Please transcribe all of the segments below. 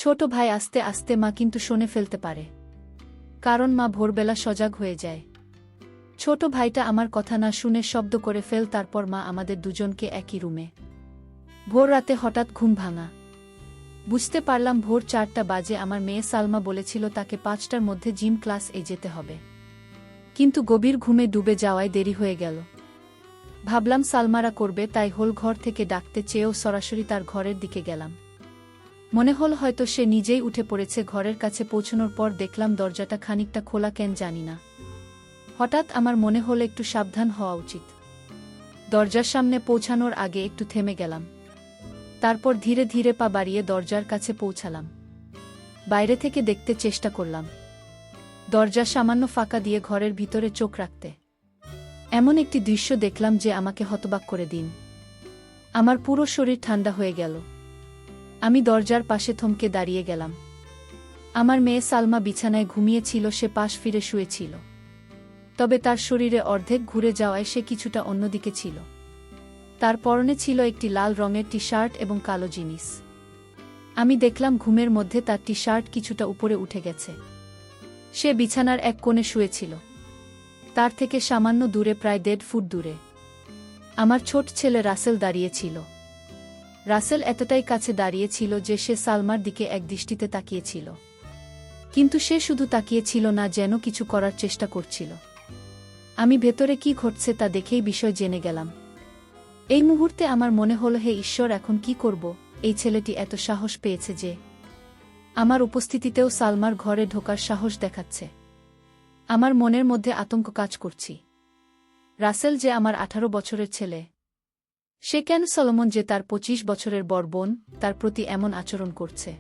ছোট ভাই আস্তে আস্তে মা কিন্তু শুনে ফেলতে পারে, কারণ মা ভোরবেলা সজাগ হয়ে যায়। ছোট ভাইটা আমার কথা না শুনে শব্দ করে ফেল, তারপর মা আমাদের দুজনকে একই রুমে। ভোর রাতে হঠাৎ ঘুম ভাঙা। বুঝতে পারলাম ভোর 4টা বাজে। আমার মেয়ে সালমা বলেছিল তাকে 5টার মধ্যে জিম ক্লাস যেতে হবে, কিন্তু গভীর ঘুমে ডুবে যাওয়ায় দেরি হয়ে গেল। ভাবলাম সালমারা করবে, তাই হোল ঘর থেকে ডাকতে চেয়েও সরাসরি তার ঘরের দিকে গেলাম। মনে হল হয়তো সে নিজেই উঠে পড়েছে। ঘরের কাছে পৌঁছানোর পর দেখলাম দরজাটা খানিকটা খোলা, কেন জানি না। হঠাৎ আমার মনে হল একটু সাবধান হওয়া উচিত। দরজার সামনে পৌঁছানোর আগে একটু থেমে গেলাম, তারপর ধীরে ধীরে পা বাড়িয়ে দরজার কাছে পৌঁছালাম। বাইরে থেকে দেখতে চেষ্টা করলাম, দরজা সামান্য ফাঁকা দিয়ে ঘরের ভিতরে চোখ রাখতে এমন একটি দৃশ্য দেখলাম যে আমাকে হতবাক করে দিন। আমার পুরো শরীর ঠান্ডা হয়ে গেল। আমি দরজার পাশে থমকে দাঁড়িয়ে গেলাম। আমার মেয়ে সালমা বিছানায় ঘুমিয়েছিল, সে পাশ ফিরে শুয়েছিল, তবে তার শরীরে অর্ধেক ঘুরে যাওয়ায় সে কিছুটা অন্যদিকে ছিল। তার পরনে ছিল একটি লাল রঙের টি শার্ট এবং কালো জিনিস। আমি দেখলাম ঘুমের মধ্যে তার টি শার্ট কিছুটা উপরে উঠে গেছে। সে বিছানার এক কোণে শুয়েছিল, তার থেকে সামান্য দূরে, প্রায় 1.5 ফুট দূরে আমার ছোট ছেলে রাসেল দাঁড়িয়েছিল। রাসেল এতটাই কাছে দাঁড়িয়েছিল যে সে সালমার দিকে একদৃষ্টিতে তাকিয়েছিল, কিন্তু সে শুধু তাকিয়েছিল না, যেন কিছু করার চেষ্টা করছিল। আমি ভেতরে কি ঘটছে তা দেখেই বিষয় জেনে গেলাম। এই মুহূর্তে আমার মনে হল, হে ঈশ্বর, এখন কি করব? এই ছেলেটি এত সাহস পেয়েছে যে আমার উপস্থিতিতেও সালমার ঘরে ঢোকার সাহস দেখাচ্ছে। আমার মনের মধ্যে আতঙ্ক কাজ করছি। রাসেল যে আমার 18 বছরের ছেলে, সে কেন সলোমন যে তার 25 বছরের বড় বোন, তার প্রতি এমন আচরণ করছে?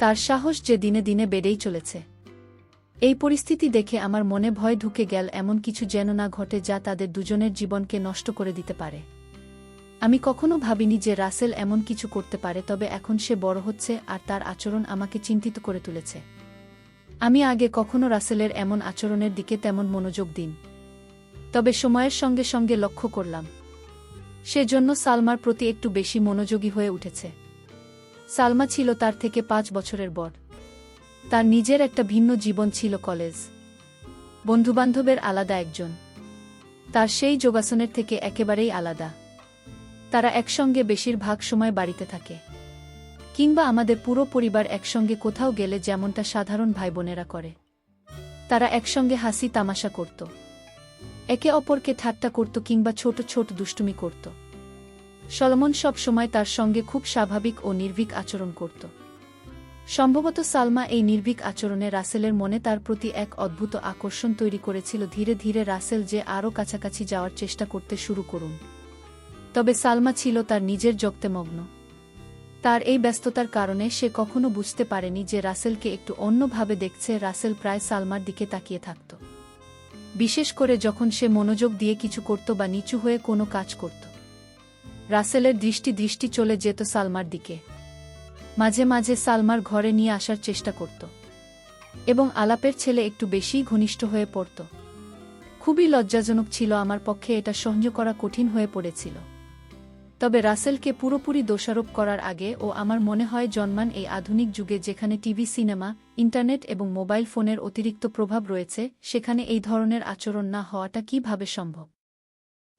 তার সাহস যে দিনে দিনে বেড়েই চলেছে। এই পরিস্থিতি দেখে আমার মনে ভয় ঢুকে গেল, এমন কিছু যেন না ঘটে যা তাদের দুজনের জীবনকে নষ্ট করে দিতে পারে। আমি কখনো ভাবিনি যে রাসেল এমন কিছু করতে পারে, তবে এখন সে বড় হচ্ছে আর তার আচরণ আমাকে চিন্তিত করে তুলেছে। আমি আগে কখনো রাসেলের এমন আচরণের দিকে তেমন মনোযোগ দিন, তবে সময়ের সঙ্গে সঙ্গে লক্ষ্য করলাম সেজন্য সালমার প্রতি একটু বেশি মনোযোগী হয়ে উঠেছে। সালমা ছিল তার থেকে 5 বছরের বড়। তার নিজের একটা ভিন্ন জীবন ছিল, কলেজ, বন্ধুবান্ধবের আলাদা একজন। তার সেই যোগাসনের থেকে একেবারেই আলাদা। তারা একসঙ্গে বেশিরভাগ সময় বাড়িতে থাকে, কিংবা আমাদের পুরো পরিবার একসঙ্গে কোথাও গেলে যেমনটা সাধারণ ভাইবোনেরা করে। তারা একসঙ্গে হাসি তামাশা করত, একে অপরকে ঠাট্টা করত কিংবা ছোট ছোট দুষ্টুমি করত। সলোমন সব সময় তার সঙ্গে খুব স্বাভাবিক ও নির্ভীক আচরণ করত। সম্ভবত সালমা এই নির্ভীক আচরণে রাসেলের মনে তার প্রতি এক অদ্ভুত আকর্ষণ তৈরি করেছিল। ধীরে ধীরে রাসেল যে আরও কাছাকাছি যাওয়ার চেষ্টা করতে শুরু করুন, তবে সালমা ছিল তার নিজের জগতে মগ্ন। তার এই ব্যস্ততার কারণে সে কখনো বুঝতে পারেনি যে রাসেলকে একটু অন্যভাবে দেখছে। রাসেল প্রায় সালমার দিকে তাকিয়ে থাকত, বিশেষ করে যখন সে মনোযোগ দিয়ে কিছু করত বা নিচু হয়ে কোনো কাজ করত। রাসেলের দৃষ্টি চলে যেত সালমার দিকে। মাঝে মাঝে সালমার ঘরে নিয়ে আসার চেষ্টা করত এবং আলাপের ছেলে একটু বেশিই ঘনিষ্ঠ হয়ে পড়ত। খুবই লজ্জাজনক ছিল, আমার পক্ষে এটা সহ্য করা কঠিন হয়ে পড়েছিল। তবে রাসেলকে পুরোপুরি দোষারোপ করার আগে ও আমার মনে হয় জন্মান এই আধুনিক যুগে, যেখানে টিভি, সিনেমা, ইন্টারনেট এবং মোবাইল ফোনের অতিরিক্ত প্রভাব রয়েছে, সেখানে এই ধরনের আচরণ না হওয়াটা কিভাবে সম্ভব?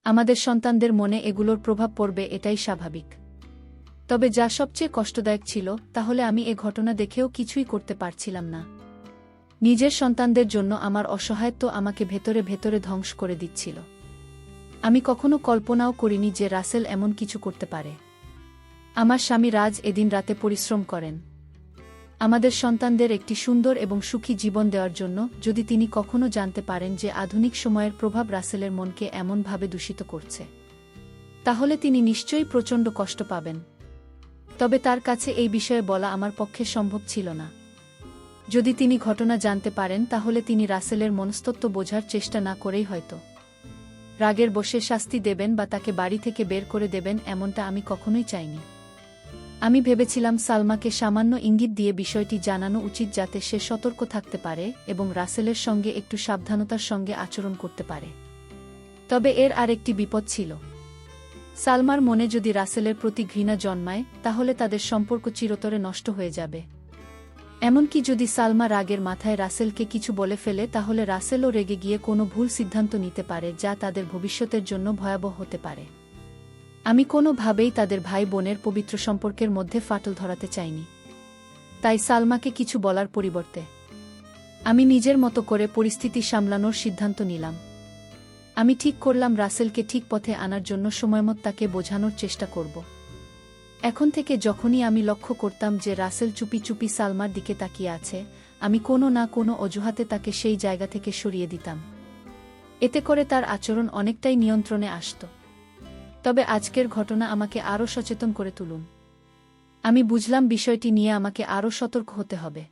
আমাদের সন্তানদের মনে এগুলোর প্রভাব পড়বে, এটাই স্বাভাবিক। তবে যা সবচেয়ে কষ্টদায়ক ছিল, তাহলে আমি এ ঘটনা দেখেও কিছুই করতে পারছিলাম না। নিজের সন্তানদের জন্য আমার অসহায়ত্ব আমাকে ভেতরে ভেতরে ধ্বংস করে দিচ্ছিল। আমি কখনো কল্পনাও করিনি যে রাসেল এমন কিছু করতে পারে। আমার স্বামী রাজ এদিন রাতে পরিশ্রম করেন আমাদের সন্তানদের একটি সুন্দর এবং সুখী জীবন দেওয়ার জন্য। যদি তিনি কখনো জানতে পারেন যে আধুনিক সময়ের প্রভাব রাসেলের মনকে এমনভাবে দূষিত করছে, তাহলে তিনি নিশ্চয়ই প্রচণ্ড কষ্ট পাবেন। তবে তার কাছে এই বিষয়ে বলা আমার পক্ষে সম্ভব ছিল না। যদি তিনি ঘটনা জানতে পারেন, তাহলে তিনি রাসেলের মনস্তত্ত্ব বোঝার চেষ্টা না করেই হয়তো রাগের বশে শাস্তি দেবেন বা তাকে বাড়ি থেকে বের করে দেবেন, এমনটা আমি কখনোই চাইনি। আমি ভেবেছিলাম সালমাকে সামান্য ইঙ্গিত দিয়ে বিষয়টি জানানো উচিত, যাতে সে সতর্ক থাকতে পারে এবং রাসেলের সঙ্গে একটু সাবধানতার সঙ্গে আচরণ করতে পারে। তবে এর আরেকটি বিপদ ছিল। সালমার মনে যদি রাসেলের প্রতি ঘৃণা জন্মায়, তাহলে তাদের সম্পর্ক চিরতরে নষ্ট হয়ে যাবে। এমনকি যদি সালমা রাগের মাথায় রাসেলকে কিছু বলে ফেলে তাহলে রাসেলও রেগে গিয়ে কোনো ভুল সিদ্ধান্ত নিতে পারে যা তাদের ভবিষ্যতের জন্য ভয়াবহ হতে পারে। আমি কোনোভাবেই তাদের ভাই বোনের পবিত্র সম্পর্কের মধ্যে ফাটল ধরাতে চাইনি। তাই সালমাকে কিছু বলার পরিবর্তে আমি নিজের মতো করে পরিস্থিতি সামলানোর সিদ্ধান্ত নিলাম। আমি ঠিক করলাম রাসেলকে ঠিক পথে আনার জন্য সময়মত তাকে বোঝানোর চেষ্টা করব। এখন থেকে যখনই আমি লক্ষ্য করতাম যে রাসেল চুপি চুপি সালমার দিকে তাকিয়ে আছে, আমি কোনো না কোনো অজুহাতে তাকে সেই জায়গা থেকে সরিয়ে দিতাম। এতে করে তার আচরণ অনেকটাই নিয়ন্ত্রণে আসত। তবে আজকের ঘটনা আমাকে আরও সচেতন করে তুলুন। আমি বুঝলাম বিষয়টি নিয়ে আমাকে আরও সতর্ক হতে হবে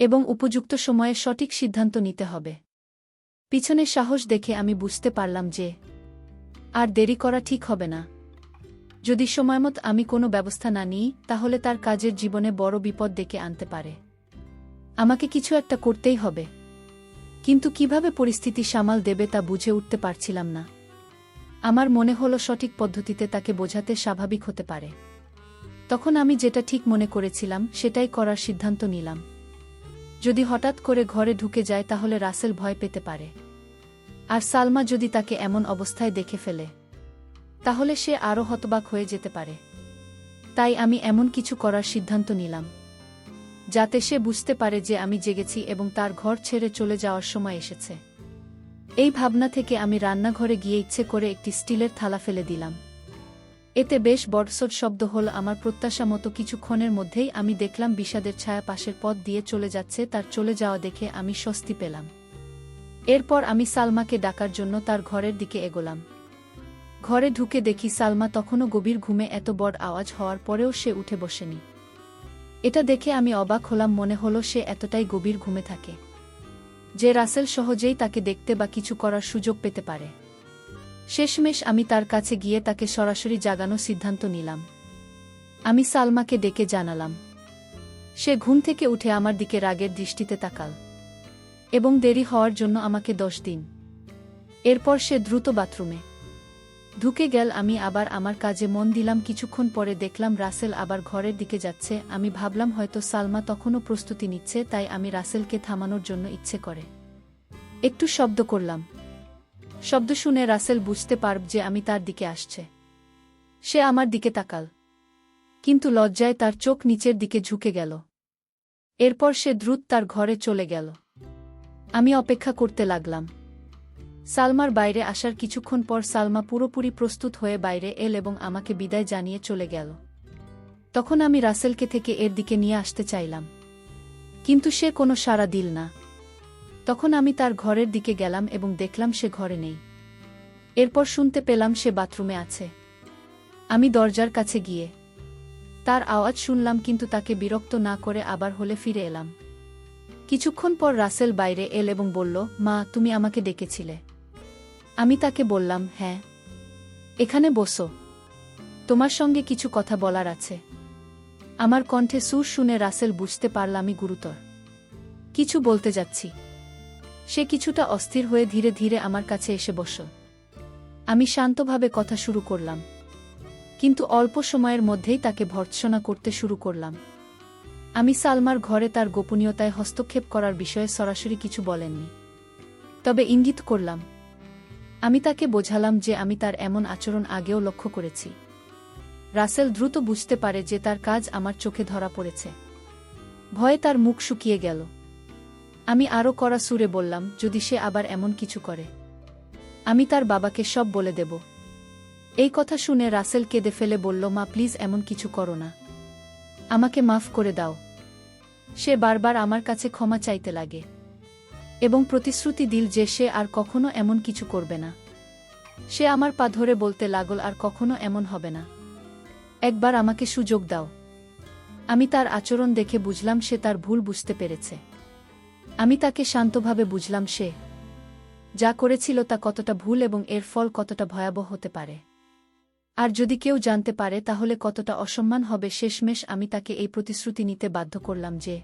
এবং উপযুক্ত সময়ে সঠিক সিদ্ধান্ত নিতে হবে। পিছনে সাহস দেখে আমি বুঝতে পারলাম যে আর দেরি করা ঠিক হবে না। যদি সময়মত আমি কোনো ব্যবস্থা না নিই তাহলে তার কাজের জীবনে বড় বিপদ ডেকে আনতে পারে। আমাকে কিছু একটা করতেই হবে, কিন্তু কিভাবে পরিস্থিতি সামাল দেবে তা বুঝে উঠতে পারছিলাম না। আমার মনে হলো সঠিক পদ্ধতিতে তাকে বোঝাতে স্বাভাবিক হতে পারে। তখন আমি যেটা ঠিক মনে করেছিলাম সেটাই করার সিদ্ধান্ত নিলাম। যদি হঠাৎ করে ঘরে ঢুকে যায় তাহলে রাসেল ভয় পেতে পারে, আর সালমা যদি তাকে এমন অবস্থায় দেখে ফেলে তাহলে সে আরও হতবাক হয়ে যেতে পারে। তাই আমি এমন কিছু করার সিদ্ধান্ত নিলাম যাতে সে বুঝতে পারে যে আমি জেগেছি এবং তার ঘর ছেড়ে চলে যাওয়ার সময় এসেছে। এই ভাবনা থেকে আমি রান্নাঘরে গিয়ে ইচ্ছে করে একটি স্টিলের থালা ফেলে দিলাম। এতে বেশ বড়সড় শব্দ হল। আমার প্রত্যাশা মতো কিছুক্ষণের মধ্যেই আমি দেখলাম বিষাদের ছায়া পাশের পথ দিয়ে চলে যাচ্ছে। তার চলে যাওয়া দেখে আমি স্বস্তি পেলাম। এরপর আমি সালমাকে ডাকার জন্য তার ঘরের দিকে এগোলাম। ঘরে ঢুকে দেখি সালমা তখনও গভীর ঘুমে। এত বড় আওয়াজ হওয়ার পরেও সে উঠে বসেনি। এটা দেখে আমি অবাক হলাম। মনে হলো সে এতটাই গভীর ঘুমে থাকে যে রাসেল সহজেই তাকে দেখতে বা কিছু করার সুযোগ পেতে পারে। শেষমেশ আমি তার কাছে গিয়ে তাকে সরাসরি জাগানোর সিদ্ধান্ত নিলাম। আমি সালমাকে ডেকে জানালাম। সে ঘুম থেকে উঠে আমার দিকে রাগের দৃষ্টিতে তাকাল এবং দেরি হওয়ার জন্য আমাকে দোষ দিন। এরপর সে দ্রুত বাথরুমে ঢুকে গেল। আমি আবার আমার কাজে মন দিলাম। কিছুক্ষণ পরে দেখলাম রাসেল আবার ঘরের দিকে যাচ্ছে। আমি ভাবলাম হয়তো সালমা তখনও প্রস্তুতি নিচ্ছে, তাই আমি রাসেলকে থামানোর জন্য ইচ্ছে করে একটু শব্দ করলাম। শব্দ শুনে রাসেল বুঝতে পারব যে আমি তার দিকে আসছে। সে আমার দিকে তাকাল, কিন্তু লজ্জায় তার চোখ নিচের দিকে ঝুঁকে গেল। এরপর সে দ্রুত তার ঘরে চলে গেল। আমি অপেক্ষা করতে লাগলাম। সালমার বাইরে আসার কিছুক্ষণ পর সালমা পুরোপুরি প্রস্তুত হয়ে বাইরে এল এবং আমাকে বিদায় জানিয়ে চলে গেল। তখন আমি রাসেলকে থেকে এর দিকে নিয়ে আসতে চাইলাম, কিন্তু সে কোনো সাড়া দিল না। তখন আমি তার ঘরের দিকে গেলাম এবং দেখলাম সে ঘরে নেই। এরপর শুনতে পেলাম সে বাথরুমে আছে। আমি দরজার কাছে গিয়ে তার আওয়াজ শুনলাম, কিন্তু তাকে বিরক্ত না করে আবার হলে ফিরে এলাম। কিছুক্ষণ পর রাসেল বাইরে এল এবং বলল, মা, তুমি আমাকে ডেকেছিলে? আমি তাকে বললাম, হ্যাঁ। এখানে বসো, তোমার সঙ্গে কিছু কথা বলার আছে। আমার কণ্ঠে সুর শুনে রাসেল বুঝতে পারল আমি গুরুতর কিছু বলতে যাচ্ছি। সে কিছুটা অস্থির হয়ে ধীরে ধীরে আমার কাছে এসে বসল। আমি শান্তভাবে কথা শুরু করলাম, কিন্তু অল্প সময়ের মধ্যেই তাকে ভর্ৎসনা করতে শুরু করলাম। আমি সালমার ঘরে তার গোপনীয়তায় হস্তক্ষেপ করার বিষয়ে সরাসরি কিছু বলেননি, তবে ইঙ্গিত করলাম। আমি তাকে বোঝালাম যে আমি তার এমন আচরণ আগেও লক্ষ্য করেছি। রাসেল দ্রুত বুঝতে পারে যে তার কাজ আমার চোখে ধরা পড়েছে। ভয়ে তার মুখ শুকিয়ে গেল। আমি আরও কড়া সুরে বললাম, যদি সে আবার এমন কিছু করে আমি তার বাবাকে সব বলে দেব। এই কথা শুনে রাসেল কেঁদে ফেলে বলল, মা, প্লিজ এমন কিছু করো না, আমাকে মাফ করে দাও। সে বারবার আমার কাছে ক্ষমা চাইতে লাগে এবং প্রতিশ্রুতি দিল যে সে আর কখনো এমন কিছু করবে না। সে আমার পা ধরে বলতে লাগল, আর কখনো এমন হবে না, একবার আমাকে সুযোগ দাও। আমি তার আচরণ দেখে বুঝলাম সে তার ভুল বুঝতে পেরেছে। আমি তাকে শান্তভাবে বুঝলাম সে যা করেছিল তা কতটা ভুল এবং এর ফল কতটা ভয়াবহ হতে পারে, আর যদি কেউ জানতে পারে তাহলে কতটা অসম্মান হবে। শেষমেশ আমি তাকে এই প্রতিশ্রুতি নিতে বাধ্য করলাম যে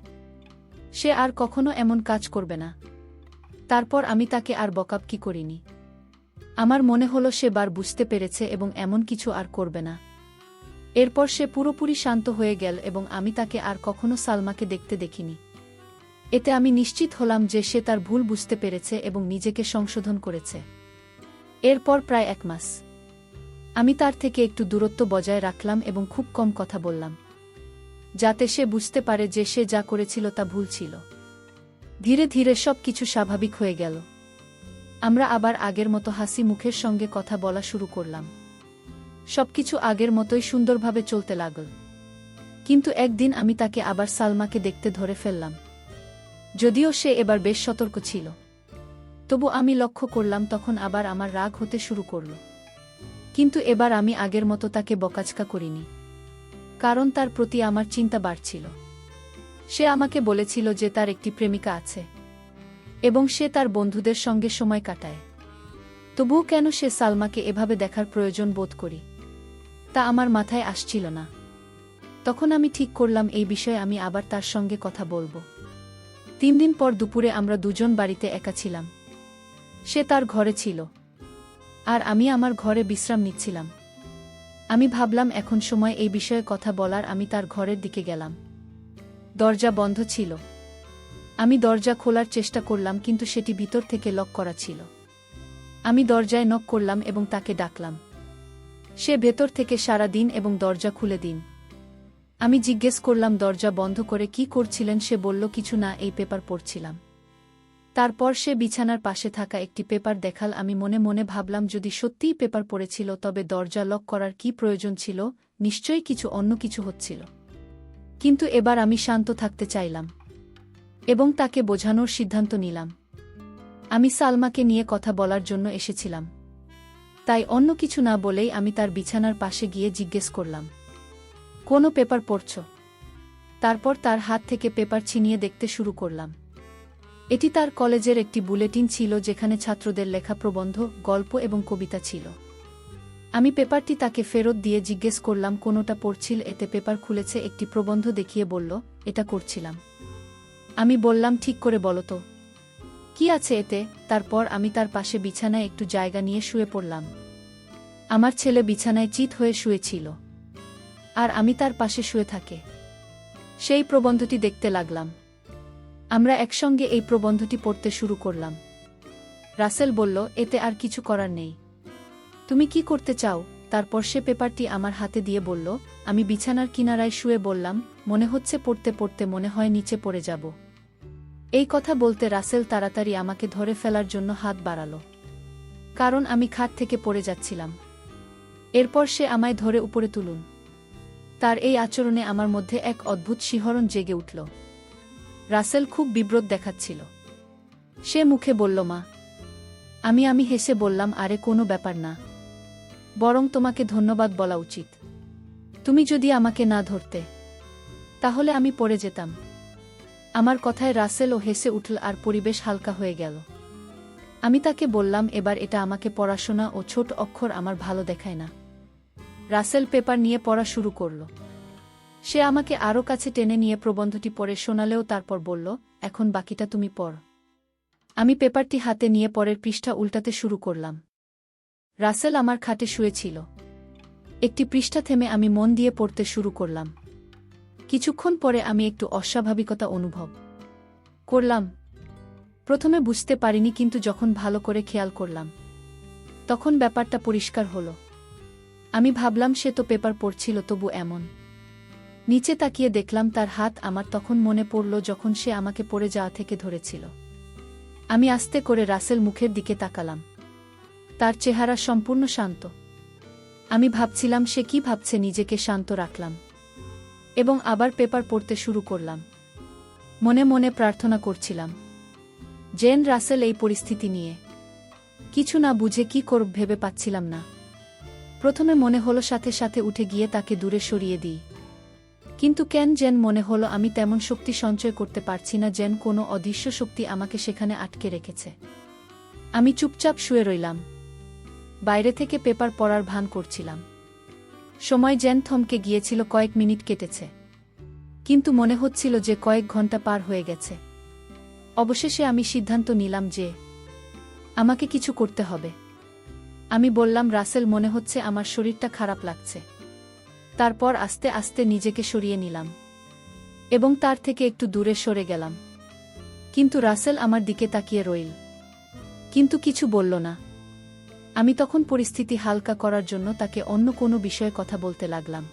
সে আর কখনো এমন কাজ করবে না। তারপর আমি তাকে আর বকাবকি করিনি। আমার মনে হলো সে বার বুঝতে পেরেছে এবং এমন কিছু আর করবে না। এরপর সে পুরোপুরি শান্ত হয়ে গেল এবং আমি তাকে আর কখনো সালমাকে দেখতে দেখিনি। এতে আমি নিশ্চিত হলাম যে সে তার ভুল বুঝতে পেরেছে এবং নিজেকে সংশোধন করেছে। এরপর প্রায় 1 মাস আমি তার থেকে একটু দূরত্ব বজায় রাখলাম এবং খুব কম কথা বললাম, যাতে সে বুঝতে পারে যে সে যা করেছিল তা ভুল ছিল। ধীরে ধীরে সব কিছু স্বাভাবিক হয়ে গেল। আমরা আবার আগের মতো হাসি মুখের সঙ্গে কথা বলা শুরু করলাম। সবকিছু আগের মতোই সুন্দরভাবে চলতে লাগল। কিন্তু একদিন আমি তাকে আবার সালমাকে দেখতে ধরে ফেললাম। যদিও সে এবার বেশ সতর্ক ছিল, তবু আমি লক্ষ্য করলাম তখন আবার আমার রাগ হতে শুরু করল। কিন্তু এবার আমি আগের মতো তাকে বকাঝকা করিনি, কারণ তার প্রতি আমার চিন্তা বাড়ছিল। সে আমাকে বলেছিল যে তার একটি প্রেমিকা আছে এবং সে তার বন্ধুদের সঙ্গে সময় কাটায়। তবুও কেন সে সালমাকে এভাবে দেখার প্রয়োজন বোধ করি, তা আমার মাথায় আসছিল না। তখন আমি ঠিক করলাম এই বিষয়ে আমি আবার তার সঙ্গে কথা বলবো। 3 দিন পর দুপুরে আমরা দুজন বাড়িতে একা ছিলাম। সে তার ঘরে ছিল আর আমি আমার ঘরে বিশ্রাম নিচ্ছিলাম। আমি ভাবলাম এখন সময় এই বিষয়ে কথা বলার। আমি তার ঘরের দিকে গেলাম। দরজা বন্ধ ছিল। আমি দরজা খোলার চেষ্টা করলাম, কিন্তু সেটি ভিতর থেকে লক করা ছিল। আমি দরজায় নক করলাম এবং তাকে ডাকলাম। সে ভেতর থেকে সাড়া দিন এবং দরজা খুলে দিন। আমি জিজ্ঞেস করলাম দরজা বন্ধ করে কি করছিলেন। সে বলল কিছু না, এই পেপার পড়ছিলাম। তারপর সে বিছানার পাশে থাকা একটি পেপার দেখাল। আমি মনে মনে ভাবলাম যদি সত্যিই পেপার পড়েছিল তবে দরজা লক করার কি প্রয়োজন ছিল? নিশ্চয়ই কিছু অন্য কিছু হচ্ছিল। কিন্তু এবার আমি শান্ত থাকতে চাইলাম এবং তাকে বোঝানোর সিদ্ধান্ত নিলাম। আমি সালমাকে নিয়ে কথা বলার জন্য এসেছিলাম, তাই অন্য কিছু না বলেই আমি তার বিছানার পাশে গিয়ে জিজ্ঞেস করলাম, কোনো পেপার পড়ছ? তারপর তার হাত থেকে পেপার ছিনিয়ে দেখতে শুরু করলাম। এটি তার কলেজের একটি বুলেটিন ছিল, যেখানে ছাত্রদের লেখা প্রবন্ধ, গল্প এবং কবিতা ছিল। আমি পেপারটি তাকে ফেরত দিয়ে জিজ্ঞেস করলাম কোনোটা পড়ছিল। এতে পেপার খুলেছে, একটি প্রবন্ধ দেখিয়ে বলল, এটা করছিলাম। আমি বললাম, ঠিক করে বলো তো, কি আছে এতে? তারপর আমি তার পাশে বিছানায় একটু জায়গা নিয়ে শুয়ে পড়লাম। আমার ছেলে বিছানায় চিৎ হয়ে শুয়েছিল আর আমি তার পাশে শুয়ে থাকে সেই প্রবন্ধটি দেখতে লাগলাম। আমরা একসঙ্গে এই প্রবন্ধটি পড়তে শুরু করলাম। রাসেল বলল, এতে আর কিছু করার নেই, তুমি কি করতে চাও? তারপর সে পেপারটি আমার হাতে দিয়ে বলল, আমি বিছানার কিনারায় শুয়ে বললাম, মনে হচ্ছে পড়তে পড়তে মনে হয় নিচে পড়ে যাব। এই কথা বলতে রাসেল তাড়াতাড়ি আমাকে ধরে ফেলার জন্য হাত বাড়াল, কারণ আমি খাট থেকে পড়ে যাচ্ছিলাম। এরপর সে আমায় ধরে উপরে তুলুন। তার এই আচরণে আমার মধ্যে এক অদ্ভুত শিহরণ জেগে উঠল। রাসেল খুব বিব্রত দেখাচ্ছিল। সে মুখে বলল, মা। আমি হেসে বললাম, আরে কোনো ব্যাপার না, বরং তোমাকে ধন্যবাদ বলা উচিত। তুমি যদি আমাকে না ধরতে তাহলে আমি পড়ে যেতাম। আমার কথায় রাসেলও হেসে উঠল আর পরিবেশ হালকা হয়ে গেল। আমি তাকে বললাম, এবার এটা আমাকে পড়াশোনা ও ছোট অক্ষর আমার ভালো দেখায় না। রাসেল পেপার নিয়ে পড়া শুরু করল। সে আমাকে আরও কাছে টেনে নিয়ে প্রবন্ধটি পড়ে শোনালেও তারপর বলল, এখন বাকিটা তুমি পড়। আমি পেপারটি হাতে নিয়ে পরের পৃষ্ঠা উল্টাতে শুরু করলাম। রাসেল আমার খাটে শুয়েছিল। একটি পৃষ্ঠা থেমে আমি মন দিয়ে পড়তে শুরু করলাম। কিছুক্ষণ পরে আমি একটু অস্বাভাবিকতা অনুভব করলাম। প্রথমে বুঝতে পারিনি, কিন্তু যখন ভালো করে খেয়াল করলাম তখন ব্যাপারটা পরিষ্কার হলো। আমি ভাবলাম সে তো পেপার পড়ছিল, তবু এমন। নিচে তাকিয়ে দেখলাম তার হাত। আমার তখন মনে পড়ল যখন সে আমাকে পড়ে যাওয়া থেকে ধরেছিল। আমি আস্তে করে রাসেল মুখের দিকে তাকালাম। তার চেহারা সম্পূর্ণ শান্ত। আমি ভাবছিলাম সে কি ভাবছে। নিজেকে শান্ত রাখলাম এবং আবার পেপার পড়তে শুরু করলাম। মনে মনে প্রার্থনা করছিলাম যেন রাসেল এই পরিস্থিতি নিয়ে কিছু না বুঝে কি করব ভেবে পাচ্ছিলাম না। প্রথমে মনে হলো সাথে সাথে উঠে গিয়ে তাকে দূরে সরিয়ে দিই, কিন্তু কেন যেন মনে হলো আমি তেমন শক্তি সঞ্চয় করতে পারছি না, যেন কোনো অদৃশ্য শক্তি আমাকে সেখানে আটকে রেখেছে। আমি চুপচাপ শুয়ে রইলাম। বাইরে থেকে পেপার পড়ার ভান করছিলাম। সময় যেন থমকে গিয়েছিল। কয়েক মিনিট কেটেছে, কিন্তু মনে হচ্ছিল যে কয়েক ঘন্টা পার হয়ে গেছে। অবশেষে আমি সিদ্ধান্ত নিলাম যে আমাকে কিছু করতে হবে। আমি বললাম, রাসেল, মনে হচ্ছে আমার শরীরটা খারাপ লাগছে। তারপর আস্তে আস্তে নিজেকে সরিয়ে নিলাম এবং তার থেকে একটু দূরে সরে গেলাম। কিন্তু রাসেল আমার দিকে তাকিয়ে রইল, কিন্তু কিছু বলল না। আমি তখন পরিস্থিতি হালকা করার জন্য তাকে অন্য কোনো বিষয়ে কথা বলতে লাগলাম।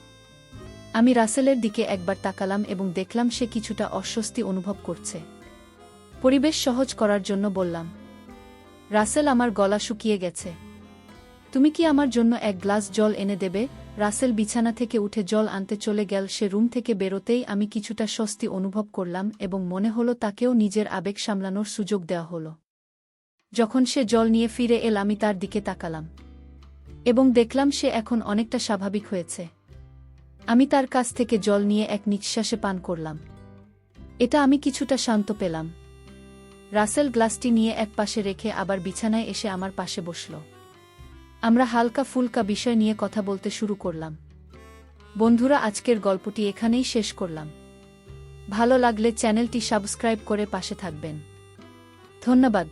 আমি রাসেলের দিকে একবার তাকালাম এবং দেখলাম সে কিছুটা অস্বস্তি অনুভব করছে। পরিবেশ সহজ করার জন্য বললাম, রাসেল, আমার গলা শুকিয়ে গেছে, তুমি কি আমার জন্য এক গ্লাস জল এনে দেবে? রাসেল বিছানা থেকে উঠে জল আনতে চলে গেল। সে রুম থেকে বেরোতেই আমি কিছুটা স্বস্তি অনুভব করলাম এবং মনে হলো তাকেও নিজের আবেগ সামলানোর সুযোগ দেওয়া হলো। যখন সে জল নিয়ে ফিরে এল আমি তার দিকে তাকালাম এবং দেখলাম সে এখন অনেকটা স্বাভাবিক হয়েছে। আমি তার কাছ থেকে জল নিয়ে এক নিঃশ্বাসে পান করলাম। এটা আমি কিছুটা শান্ত পেলাম। রাসেল গ্লাসটি নিয়ে এক পাশে রেখে আবার বিছানায় এসে আমার পাশে বসল। আমরা হালকা ফুলকা বিষয় নিয়ে কথা বলতে শুরু করলাম। বন্ধুরা, আজকের গল্পটি এখানেই শেষ করলাম। ভালো লাগলে চ্যানেলটি সাবস্ক্রাইব করে পাশে থাকবেন। ধন্যবাদ।